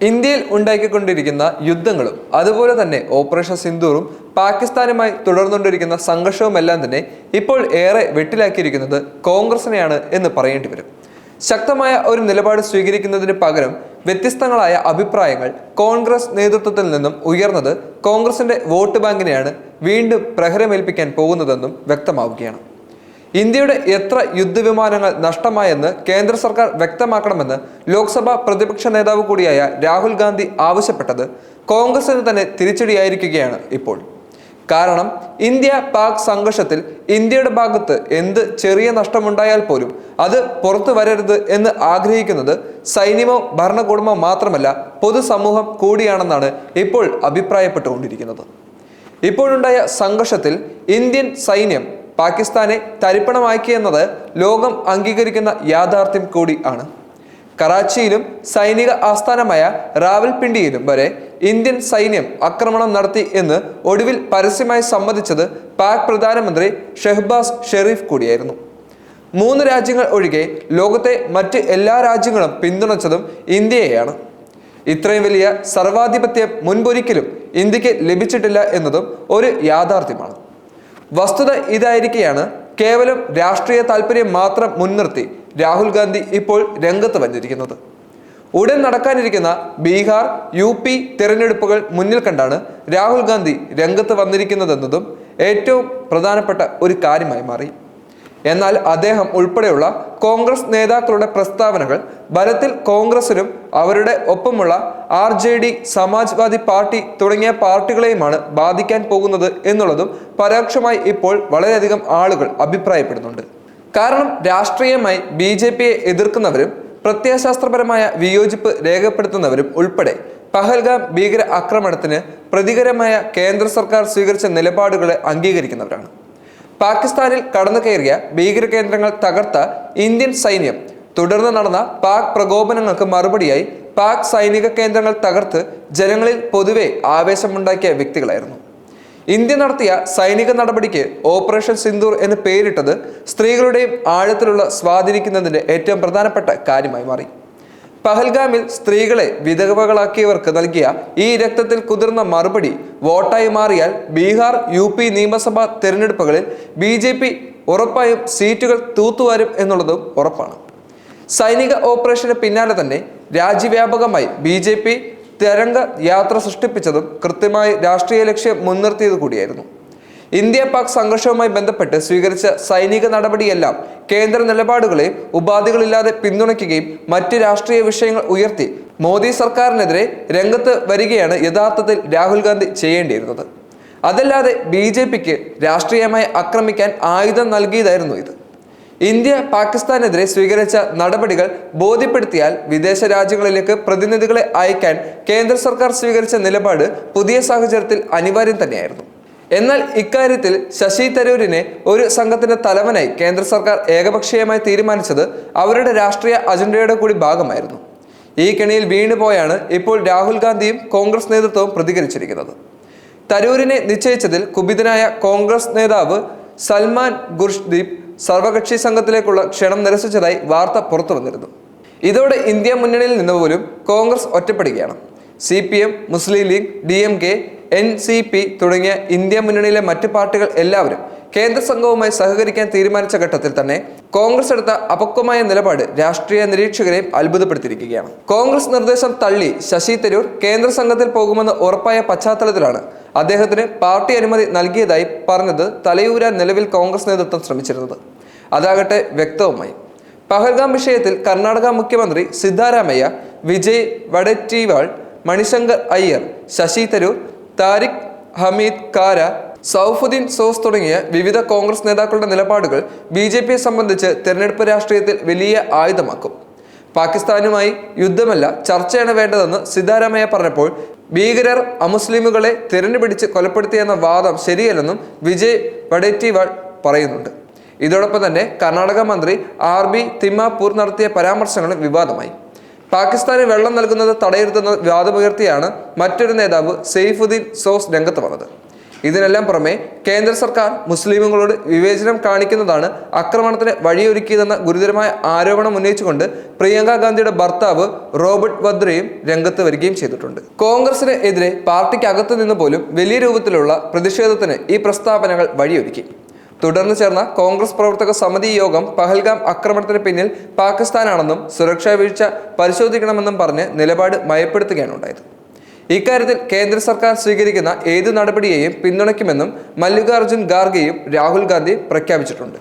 ഇന്ത്യയിൽ ഉണ്ടാക്കിക്കൊണ്ടിരിക്കുന്ന യുദ്ധങ്ങളും അതുപോലെ തന്നെ ഓപ്പറേഷൻ സിന്ദൂറും പാകിസ്ഥാനുമായി തുടർന്നുകൊണ്ടിരിക്കുന്ന സംഘർഷവുമെല്ലാം തന്നെ ഇപ്പോൾ ഏറെ വെട്ടിലാക്കിയിരിക്കുന്നത് കോൺഗ്രസിനെയാണ് എന്ന് പറയേണ്ടി വരും. ശക്തമായ ഒരു നിലപാട് സ്വീകരിക്കുന്നതിന് പകരം വ്യത്യസ്തങ്ങളായ അഭിപ്രായങ്ങൾ കോൺഗ്രസ് നേതൃത്വത്തിൽ നിന്നും ഉയർന്നത് കോൺഗ്രസിന്റെ വോട്ട് ബാങ്കിനെയാണ് വീണ്ടും പ്രഹരമേൽപ്പിക്കാൻ പോകുന്നതെന്നും വ്യക്തമാവുകയാണ്. ഇന്ത്യയുടെ എത്ര യുദ്ധവിമാനങ്ങൾ നഷ്ടമായെന്ന് കേന്ദ്ര സർക്കാർ വ്യക്തമാക്കണമെന്ന് ലോക്സഭാ പ്രതിപക്ഷ നേതാവ് കൂടിയായ രാഹുൽ ഗാന്ധി ആവശ്യപ്പെട്ടത് കോൺഗ്രസിന് തന്നെ തിരിച്ചടിയായിരിക്കുകയാണ് ഇപ്പോൾ. കാരണം ഇന്ത്യ പാക് സംഘർഷത്തിൽ ഇന്ത്യയുടെ ഭാഗത്ത് എന്ത് ചെറിയ നഷ്ടമുണ്ടായാൽ പോലും അത് പുറത്തു വരരുത് എന്ന് ആഗ്രഹിക്കുന്നത് സൈന്യമോ ഭരണകൂടമോ മാത്രമല്ല, പൊതുസമൂഹം കൂടിയാണെന്നാണ് ഇപ്പോൾ അഭിപ്രായപ്പെട്ടുകൊണ്ടിരിക്കുന്നത്. ഇപ്പോഴുണ്ടായ സംഘർഷത്തിൽ ഇന്ത്യൻ സൈന്യം പാകിസ്ഥാനെ തരിപ്പണമാക്കിയെന്നത് ലോകം അംഗീകരിക്കുന്ന യാഥാർത്ഥ്യം കൂടി ആണ്. കറാച്ചിയിലും സൈനിക ആസ്ഥാനമായ റാവൽപിണ്ടിയിലും വരെ ഇന്ത്യൻ സൈന്യം ആക്രമണം നടത്തി എന്ന് ഒടുവിൽ പരസ്യമായി സമ്മതിച്ചത് പാക് പ്രധാനമന്ത്രി ഷെഹ്ബാസ് ഷെരീഫ് കൂടിയായിരുന്നു. 3 രാജ്യങ്ങൾ ഒഴികെ ലോകത്തെ മറ്റ് എല്ലാ രാജ്യങ്ങളും പിന്തുണച്ചതും ഇന്ത്യയെയാണ്. ഇത്രയും വലിയ സർവാധിപത്യം മുൻപൊരിക്കലും ഇന്ത്യക്ക് ലഭിച്ചിട്ടില്ല എന്നതും ഒരു യാഥാർത്ഥ്യമാണ്. വസ്തുത ഇതായിരിക്കെയാണ് കേവലം രാഷ്ട്രീയ താല്പര്യം മാത്രം മുൻനിർത്തി രാഹുൽ ഗാന്ധി ഇപ്പോൾ രംഗത്ത് വന്നിരിക്കുന്നത്. ഉടൻ നടക്കാനിരിക്കുന്ന ബീഹാർ, UP തിരഞ്ഞെടുപ്പുകൾ മുന്നിൽ കണ്ടാണ് രാഹുൽ ഗാന്ധി രംഗത്ത് വന്നിരിക്കുന്നതെന്നതും ഏറ്റവും പ്രധാനപ്പെട്ട ഒരു കാര്യമായി മാറി. എന്നാൽ അദ്ദേഹം ഉൾപ്പെടെയുള്ള കോൺഗ്രസ് നേതാക്കളുടെ പ്രസ്താവനകൾ ബലത്തിൽ കോൺഗ്രസിനും അവരുടെ ഒപ്പമുള്ള RJD, സമാജ്വാദി പാർട്ടി തുടങ്ങിയ പാർട്ടികളെയുമാണ് ബാധിക്കാൻ പോകുന്നത് എന്നുള്ളതും പരോക്ഷമായി ഇപ്പോൾ വളരെയധികം ആളുകൾ അഭിപ്രായപ്പെടുന്നുണ്ട്. കാരണം രാഷ്ട്രീയമായി BJPയെ എതിർക്കുന്നവരും പ്രത്യയശാസ്ത്രപരമായ വിയോജിപ്പ് രേഖപ്പെടുത്തുന്നവരും ഉൾപ്പെടെ പഹൽഗാം ഭീകര ആക്രമണത്തിന് പ്രതികരമായ കേന്ദ്ര സർക്കാർ സ്വീകരിച്ച നിലപാടുകളെ അംഗീകരിക്കുന്നവരാണ്. പാകിസ്ഥാനിൽ കടന്നു കയറിയ ഭീകര കേന്ദ്രങ്ങൾ തകർത്ത ഇന്ത്യൻ സൈന്യം തുടർന്ന് നടന്ന പാക് പ്രകോപനങ്ങൾക്ക് മറുപടിയായി പാക് സൈനിക കേന്ദ്രങ്ങൾ തകർത്ത് ജനങ്ങളിൽ പൊതുവെ ആവേശമുണ്ടാക്കിയ വ്യക്തികളായിരുന്നു. ഇന്ത്യ നടത്തിയ സൈനിക നടപടിക്ക് ഓപ്പറേഷൻ സിന്ദൂർ എന്ന് പേരിട്ടത് സ്ത്രീകളുടെയും ആഴത്തിലുള്ള സ്വാധീനിക്കുന്നതിന്റെ ഏറ്റവും പ്രധാനപ്പെട്ട കാര്യമായി മാറി. പഹൽഗാമിൽ സ്ത്രീകളെ വിധവകളാക്കിയവർക്ക് നൽകിയ ഈ രക്തത്തിൽ കുതിർന്ന മറുപടി വോട്ടായി മാറിയാൽ ബീഹാർ, UP നിയമസഭാ തെരഞ്ഞെടുപ്പുകളിൽ BJP ഉറപ്പായും സീറ്റുകൾ തൂത്തുവാരും എന്നുള്ളതും ഉറപ്പാണ്. സൈനിക ഓപ്പറേഷന് പിന്നാലെ തന്നെ രാജ്യവ്യാപകമായി BJP തരംഗ യാത്ര സൃഷ്ടിപ്പിച്ചതും കൃത്യമായി രാഷ്ട്രീയ ലക്ഷ്യം മുൻനിർത്തിയത് കൂടിയായിരുന്നു. ഇന്ത്യ പാക് സംഘർഷവുമായി ബന്ധപ്പെട്ട് സ്വീകരിച്ച സൈനിക നടപടിയെല്ലാം കേന്ദ്ര നിലപാടുകളെ ഉപാധികളില്ലാതെ പിന്തുണയ്ക്കുകയും മറ്റ് രാഷ്ട്രീയ വിഷയങ്ങൾ ഉയർത്തി മോദി സർക്കാരിനെതിരെ രംഗത്ത് വരികയാണ് യഥാർത്ഥത്തിൽ രാഹുൽ ഗാന്ധി ചെയ്യേണ്ടിയിരുന്നത്. അതല്ലാതെ BJPക്ക് രാഷ്ട്രീയമായി ആക്രമിക്കാൻ ആയുധം നൽകിയതായിരുന്നു ഇത്. ഇന്ത്യ പാകിസ്ഥാനെതിരെ സ്വീകരിച്ച നടപടികൾ ബോധ്യപ്പെടുത്തിയാൽ വിദേശ രാജ്യങ്ങളിലേക്ക് പ്രതിനിധികളെ അയക്കാൻ കേന്ദ്ര സർക്കാർ സ്വീകരിച്ച നിലപാട് പുതിയ സാഹചര്യത്തിൽ അനിവാര്യം തന്നെയായിരുന്നു. എന്നാൽ ഇക്കാര്യത്തിൽ ശശി തരൂരിനെ ഒരു സംഘത്തിന്റെ തലവനായി കേന്ദ്ര സർക്കാർ ഏകപക്ഷീയമായി തീരുമാനിച്ചത് അവരുടെ രാഷ്ട്രീയ അജണ്ടയുടെ കൂടി ഭാഗമായിരുന്നു. ഈ കെണിയിൽ വീണുപോയാണ് ഇപ്പോൾ രാഹുൽ ഗാന്ധിയും കോൺഗ്രസ് നേതൃത്വവും പ്രതികരിച്ചിരിക്കുന്നത്. തരൂരിനെ നിശ്ചയിച്ചതിൽ കുപിതനായ കോൺഗ്രസ് നേതാവ് സൽമാൻ ഖുർഷ്ദീപ് സർവകക്ഷി സംഘത്തിലേക്കുള്ള ക്ഷണം നിരസിച്ചതായി വാർത്ത പുറത്തു വന്നിരുന്നു. ഇതോടെ ഇന്ത്യ മുന്നണിയിൽ നിന്ന് പോലും കോൺഗ്രസ് ഒറ്റപ്പെടുകയാണ്. CPM, മുസ്ലിം ലീഗ്, DMK, NCP തുടങ്ങിയ ഇന്ത്യ മുന്നണിയിലെ മറ്റു പാർട്ടികൾ എല്ലാവരും കേന്ദ്ര സംഘവുമായി സഹകരിക്കാൻ തീരുമാനിച്ച ഘട്ടത്തിൽ തന്നെ കോൺഗ്രസ് എടുത്ത അപക്വമായ നിലപാട് രാഷ്ട്രീയ നിരീക്ഷകരെയും അത്ഭുതപ്പെടുത്തിയിരിക്കുകയാണ്. കോൺഗ്രസ് നിർദ്ദേശം തള്ളി ശശി തരൂർ കേന്ദ്ര സംഘത്തിൽ പോകുമെന്ന് ഉറപ്പായ പശ്ചാത്തലത്തിലാണ് അദ്ദേഹത്തിന് പാർട്ടി അനുമതി നൽകിയതായി പറഞ്ഞത് തലയൂരാൻ നിലവിൽ കോൺഗ്രസ് നേതൃത്വം ശ്രമിച്ചിരുന്നത്. അതാകട്ടെ വ്യക്തവുമായി. പഹൽഗാം വിഷയത്തിൽ കർണാടക മുഖ്യമന്ത്രി സിദ്ധാരാമയ്യ, വിജയ് വഡെറ്റിവാൾ, മണിശങ്കർ അയ്യർ, ശശി തരൂർ, താരിഖ് ഹമീദ് കാര, സൗഫുദ്ദീൻ സോസ് തുടങ്ങിയ വിവിധ കോൺഗ്രസ് നേതാക്കളുടെ നിലപാടുകൾ BJPയെ സംബന്ധിച്ച് തെരഞ്ഞെടുപ്പ് രാഷ്ട്രീയത്തിൽ വലിയ ആയുധമാക്കും. പാകിസ്ഥാനുമായി യുദ്ധമല്ല, ചർച്ചയാണ് വേണ്ടതെന്ന് സിദ്ധാരാമയ്യ പറഞ്ഞപ്പോൾ ഭീകരർ അമുസ്ലിമുകളെ തിരഞ്ഞുപിടിച്ച് കൊലപ്പെടുത്തിയെന്ന വാദം ശരിയല്ലെന്നും വിജയ് വഡെറ്റിവാൾ പറയുന്നുണ്ട്. ഇതോടൊപ്പം തന്നെ കർണാടക മന്ത്രി RB തിമ്മാപൂർ നടത്തിയ പരാമർശങ്ങളും വിവാദമായി. പാകിസ്ഥാന് വെള്ളം നൽകുന്നത് തടയരുതെന്ന വാദമുയർത്തിയാണ് മറ്റൊരു നേതാവ് സെയ്ഫുദ്ദീൻ സോസ് രംഗത്ത് വന്നത്. ഇതിനെല്ലാം പുറമെ കേന്ദ്ര സർക്കാർ മുസ്ലിമുകളോട് വിവേചനം കാണിക്കുന്നതാണ് ആക്രമണത്തിന് വഴിയൊരുക്കിയതെന്ന ഗുരുതരമായ ആരോപണം ഉന്നയിച്ചുകൊണ്ട് പ്രിയങ്ക ഗാന്ധിയുടെ ഭർത്താവ് റോബർട്ട് വദ്രയും രംഗത്ത് വരികയും ചെയ്തിട്ടുണ്ട്. കോൺഗ്രസിന് എതിരെ പാർട്ടിക്കകത്തു നിന്ന് പോലും വലിയ രൂപത്തിലുള്ള പ്രതിഷേധത്തിന് ഈ പ്രസ്താവനകൾ വഴിയൊരുക്കി. തുടർന്ന് ചേർന്ന കോൺഗ്രസ് പ്രവർത്തക സമിതി യോഗം പഹൽഗാം ആക്രമണത്തിന് പിന്നിൽ പാകിസ്ഥാനാണെന്നും സുരക്ഷാ വീഴ്ച പരിശോധിക്കണമെന്നും പറഞ്ഞ് നിലപാട് മയപ്പെടുത്തുകയാണ് ഉണ്ടായത്. ഇക്കാര്യത്തിൽ കേന്ദ്ര സർക്കാർ സ്വീകരിക്കുന്ന ഏത് നടപടിയെയും പിന്തുണയ്ക്കുമെന്നും മല്ലികാർജുൻ ഖാർഗെയും രാഹുൽ ഗാന്ധി പ്രഖ്യാപിച്ചിട്ടുണ്ട്.